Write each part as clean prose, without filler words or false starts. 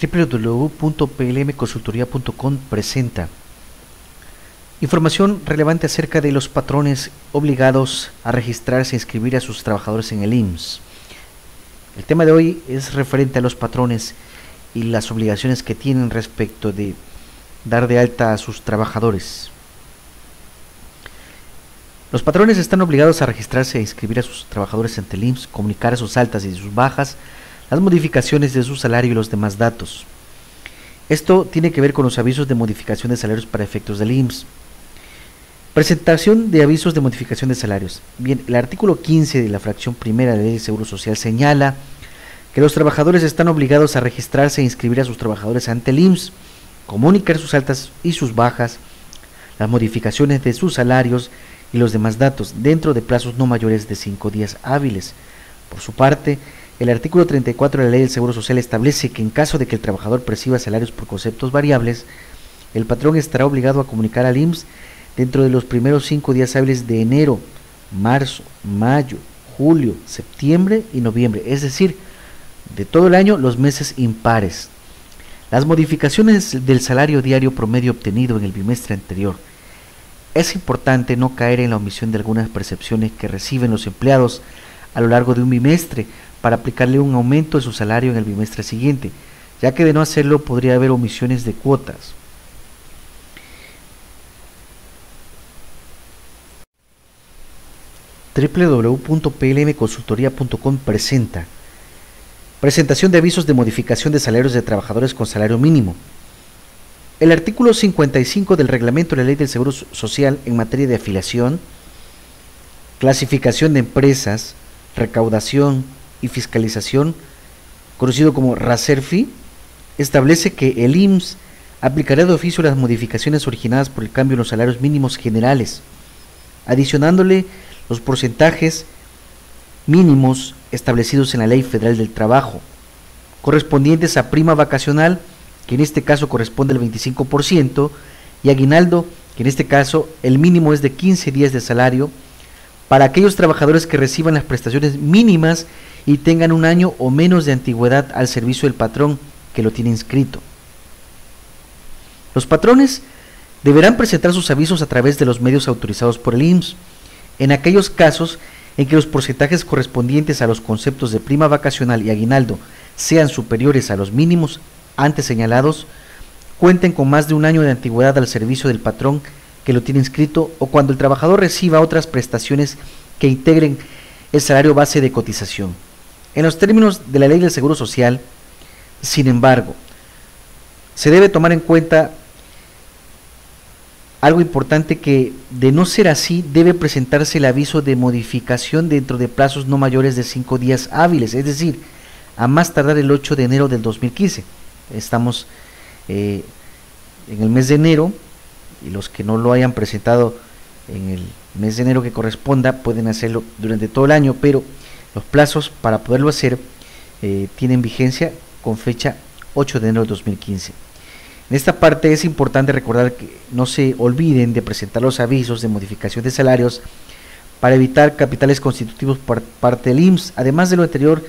www.plmconsultoría.com presenta información relevante acerca de los patrones obligados a registrarse e inscribir a sus trabajadores en el IMSS. El tema de hoy es referente a los patrones y las obligaciones que tienen respecto de dar de alta a sus trabajadores. Los patrones están obligados a registrarse e inscribir a sus trabajadores ante el IMSS, comunicar sus altas y sus bajas, las modificaciones de su salario y los demás datos. Esto tiene que ver con los avisos de modificación de salarios para efectos del IMSS. Presentación de avisos de modificación de salarios. Bien, el artículo 15 de la fracción primera de la Ley de Seguro Social señala que los trabajadores están obligados a registrarse e inscribir a sus trabajadores ante el IMSS, comunicar sus altas y sus bajas, las modificaciones de sus salarios y los demás datos dentro de plazos no mayores de 5 días hábiles. Por su parte, el artículo 34 de la Ley del Seguro Social establece que en caso de que el trabajador perciba salarios por conceptos variables, el patrón estará obligado a comunicar al IMSS dentro de los primeros 5 días hábiles de enero, marzo, mayo, julio, septiembre y noviembre, es decir, de todo el año los meses impares. Las modificaciones del salario diario promedio obtenido en el bimestre anterior. Es importante no caer en la omisión de algunas percepciones que reciben los empleados a lo largo de un bimestre para aplicarle un aumento de su salario en el bimestre siguiente, ya que de no hacerlo podría haber omisiones de cuotas. www.plmconsultoría.com presenta presentación de avisos de modificación de salarios de trabajadores con salario mínimo. El artículo 55 del reglamento de la Ley del Seguro Social en materia de afiliación, clasificación de empresas, recaudación y fiscalización, conocido como RASERFI, establece que el IMSS aplicará de oficio las modificaciones originadas por el cambio en los salarios mínimos generales, adicionándole los porcentajes mínimos establecidos en la Ley Federal del Trabajo, correspondientes a prima vacacional, que en este caso corresponde al 25%, y aguinaldo, que en este caso el mínimo es de 15 días de salario, para aquellos trabajadores que reciban las prestaciones mínimas y tengan un año o menos de antigüedad al servicio del patrón que lo tiene inscrito. Los patrones deberán presentar sus avisos a través de los medios autorizados por el IMSS, en aquellos casos en que los porcentajes correspondientes a los conceptos de prima vacacional y aguinaldo sean superiores a los mínimos antes señalados, cuenten con más de un año de antigüedad al servicio del patrón que lo tiene inscrito, o cuando el trabajador reciba otras prestaciones que integren el salario base de cotización. En los términos de la Ley del Seguro Social, sin embargo, se debe tomar en cuenta algo importante, que de no ser así debe presentarse el aviso de modificación dentro de plazos no mayores de 5 días hábiles, es decir, a más tardar el 8 de enero del 2015. Estamos en el mes de enero, y los que no lo hayan presentado en el mes de enero que corresponda pueden hacerlo durante todo el año, pero los plazos para poderlo hacer tienen vigencia con fecha 8 de enero de 2015. En esta parte es importante recordar que no se olviden de presentar los avisos de modificación de salarios para evitar capitales constitutivos por parte del IMSS. Además de lo anterior,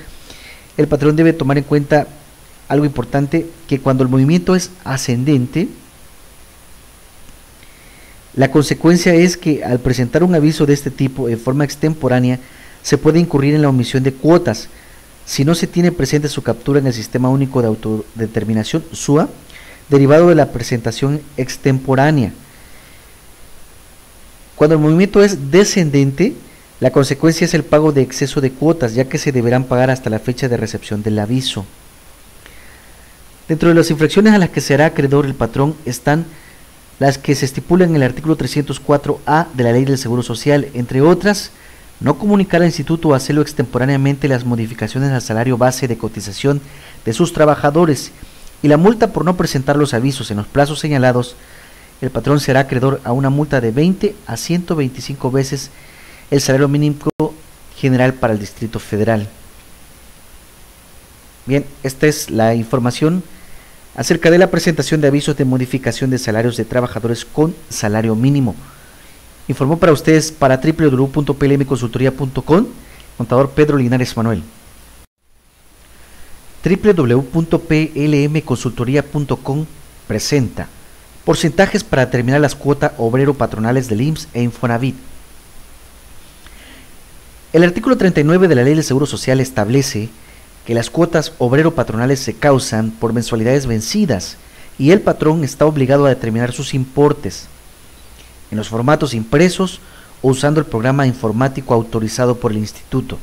el patrón debe tomar en cuenta algo importante, que cuando el movimiento es ascendente, la consecuencia es que al presentar un aviso de este tipo en forma extemporánea, se puede incurrir en la omisión de cuotas si no se tiene presente su captura en el Sistema Único de Autodeterminación, SUA, derivado de la presentación extemporánea. Cuando el movimiento es descendente, la consecuencia es el pago de exceso de cuotas, ya que se deberán pagar hasta la fecha de recepción del aviso. Dentro de las infracciones a las que será acreedor el patrón están las que se estipulan en el artículo 304A de la Ley del Seguro Social, entre otras, no comunicar al instituto o hacerlo extemporáneamente las modificaciones al salario base de cotización de sus trabajadores, y la multa por no presentar los avisos en los plazos señalados. El patrón será acreedor a una multa de 20 a 125 veces el salario mínimo general para el Distrito Federal. Bien, esta es la información acerca de la presentación de avisos de modificación de salarios de trabajadores con salario mínimo. Informó para ustedes, para www.plmconsultoría.com, contador Pedro Linares Manuel. www.plmconsultoría.com presenta porcentajes para determinar las cuotas obrero-patronales del IMSS e Infonavit. El artículo 39 de la Ley del Seguro Social establece que las cuotas obrero-patronales se causan por mensualidades vencidas y el patrón está obligado a determinar sus importes en los formatos impresos o usando el programa informático autorizado por el instituto.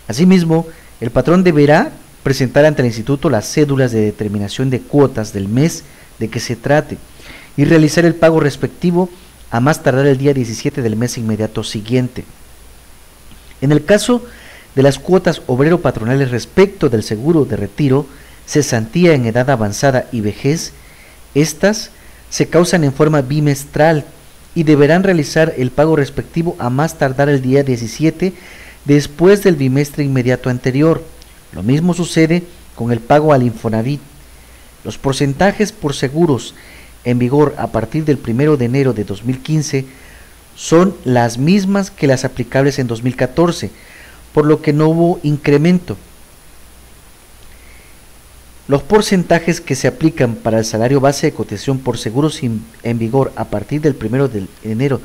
Asimismo, el patrón deberá presentar ante el instituto las cédulas de determinación de cuotas del mes de que se trate y realizar el pago respectivo a más tardar el día 17 del mes inmediato siguiente. En el caso de las cuotas obrero-patronales respecto del seguro de retiro, cesantía en edad avanzada y vejez, estas se causan en forma bimestral y deberán realizar el pago respectivo a más tardar el día 17 después del bimestre inmediato anterior. Lo mismo sucede con el pago al Infonavit. Los porcentajes por seguros en vigor a partir del 1 de enero de 2015 son las mismas que las aplicables en 2014, por lo que no hubo incremento. Los porcentajes que se aplican para el salario base de cotización por seguros en vigor a partir del 1 de enero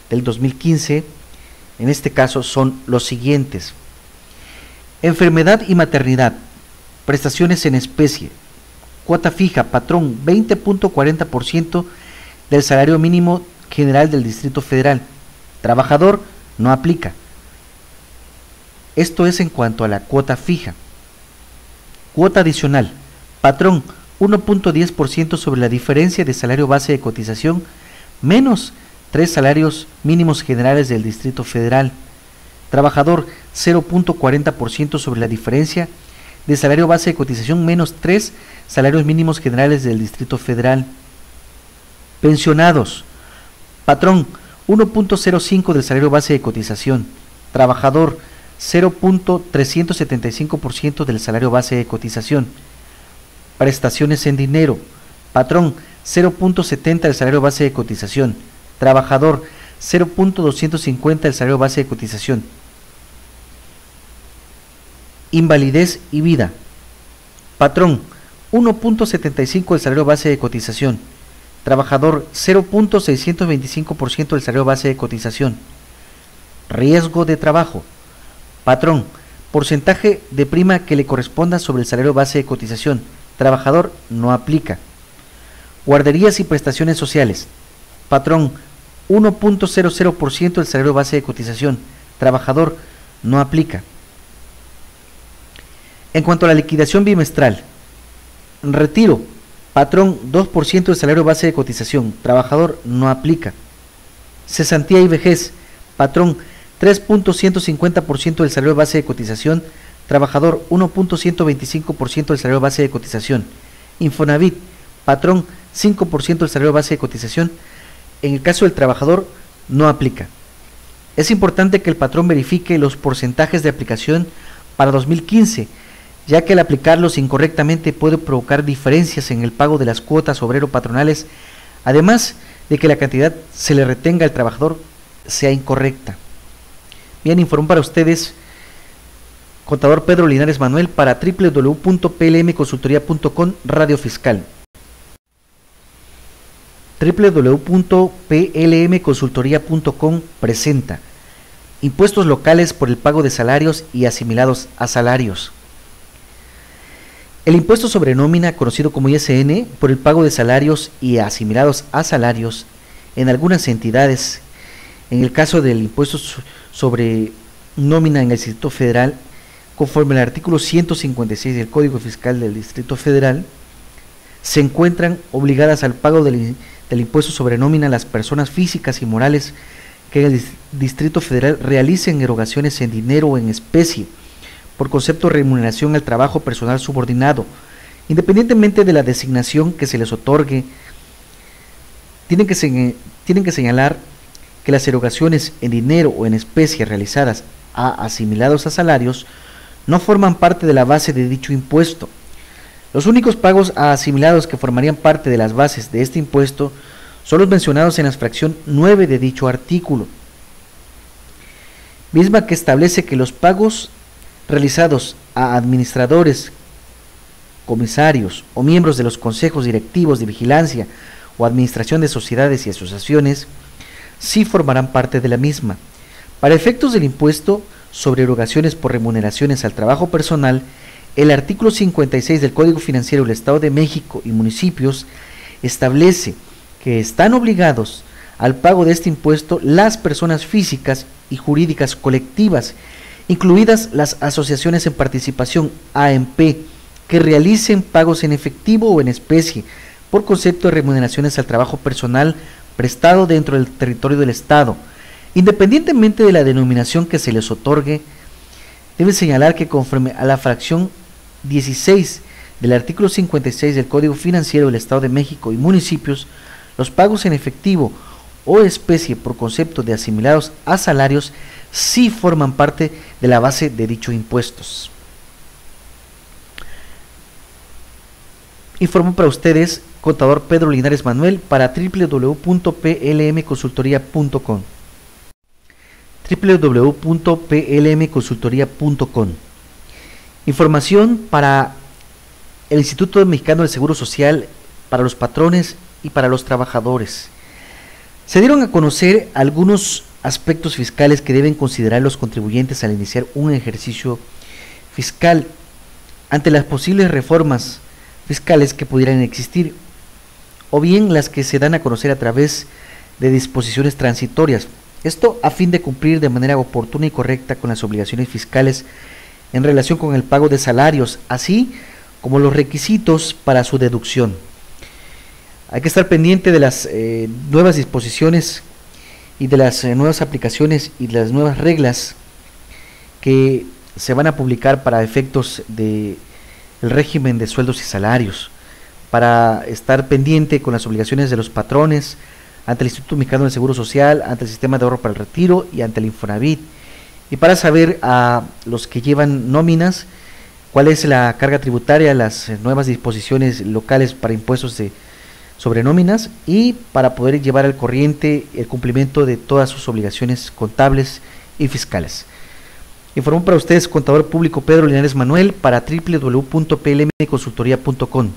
del 2015, en este caso, son los siguientes: enfermedad y maternidad, prestaciones en especie, cuota fija, patrón, 20.40% del salario mínimo general del Distrito Federal. Trabajador, no aplica. Esto es en cuanto a la cuota fija. Cuota adicional, patrón, 1.10% sobre la diferencia de salario base de cotización menos 3 salarios mínimos generales del Distrito Federal. Trabajador, 0.40% sobre la diferencia de salario base de cotización menos 3 salarios mínimos generales del Distrito Federal. Pensionados, patrón, 1.05 del salario base de cotización. Trabajador, 0.375% del salario base de cotización. Prestaciones en dinero, patrón, 0.70 del salario base de cotización. Trabajador, 0.250 del salario base de cotización. Invalidez y vida, patrón, 1.75 del salario base de cotización. Trabajador, 0.625% del salario base de cotización. Riesgo de trabajo, patrón, porcentaje de prima que le corresponda sobre el salario base de cotización. Trabajador, no aplica. Guarderías y prestaciones sociales, patrón, 1.00% del salario base de cotización. Trabajador, no aplica. En cuanto a la liquidación bimestral, retiro, patrón, 2% del salario base de cotización. Trabajador, no aplica. Cesantía y vejez, patrón, 3.150% del salario base de cotización. Trabajador, 1.125% del salario base de cotización. Infonavit, patrón, 5% del salario base de cotización. En el caso del trabajador, no aplica. Es importante que el patrón verifique los porcentajes de aplicación para 2015, ya que al aplicarlos incorrectamente puede provocar diferencias en el pago de las cuotas obrero-patronales, además de que la cantidad se le retenga al trabajador sea incorrecta. Bien, informó para ustedes contador Pedro Linares Manuel para www.plmconsultoría.com Radio Fiscal. www.plmconsultoría.com presenta impuestos locales por el pago de salarios y asimilados a salarios. El impuesto sobre nómina, conocido como ISN, por el pago de salarios y asimilados a salarios en algunas entidades, en el caso del impuesto sobre nómina en el Distrito Federal, conforme al artículo 156 del Código Fiscal del Distrito Federal, se encuentran obligadas al pago del impuesto sobre nómina las personas físicas y morales que en el Distrito Federal realicen erogaciones en dinero o en especie por concepto de remuneración al trabajo personal subordinado, independientemente de la designación que se les otorgue. Tienen que señalar que las erogaciones en dinero o en especie realizadas a asimilados a salarios no forman parte de la base de dicho impuesto. Los únicos pagos a asimilados que formarían parte de las bases de este impuesto son los mencionados en la fracción 9 de dicho artículo, misma que establece que los pagos realizados a administradores comisarios o miembros de los consejos directivos de vigilancia o administración de sociedades y asociaciones, sí formarán parte de la misma. Para efectos del impuesto sobre erogaciones por remuneraciones al trabajo personal, el artículo 56 del Código Financiero del Estado de México y municipios establece que están obligados al pago de este impuesto las personas físicas y jurídicas colectivas, incluidas las asociaciones en participación AMP, que realicen pagos en efectivo o en especie por concepto de remuneraciones al trabajo personal prestado dentro del territorio del Estado, independientemente de la denominación que se les otorgue. Debe señalar que conforme a la fracción 16 del artículo 56 del Código Financiero del Estado de México y municipios, los pagos en efectivo o especie por concepto de asimilados a salarios sí forman parte de la base de dichos impuestos. Informó para ustedes contador Pedro Linares Manuel para www.plmconsultoría.com. www.plmconsultoría.com. Información para el Instituto Mexicano del Seguro Social, para los patrones y para los trabajadores. Se dieron a conocer algunos aspectos fiscales que deben considerar los contribuyentes al iniciar un ejercicio fiscal ante las posibles reformas fiscales que pudieran existir, o bien las que se dan a conocer a través de disposiciones transitorias. Esto a fin de cumplir de manera oportuna y correcta con las obligaciones fiscales en relación con el pago de salarios, así como los requisitos para su deducción. Hay que estar pendiente de las nuevas disposiciones y de las nuevas aplicaciones y de las nuevas reglas que se van a publicar para efectos de el régimen de sueldos y salarios, para estar pendiente con las obligaciones de los patrones ante el Instituto Mexicano del Seguro Social, ante el Sistema de Ahorro para el Retiro y ante el Infonavit, y para saber a los que llevan nóminas cuál es la carga tributaria, las nuevas disposiciones locales para impuestos sobre nóminas, y para poder llevar al corriente el cumplimiento de todas sus obligaciones contables y fiscales. Informó para ustedes contador público Pedro Linares Manuel para www.plmconsultoría.com.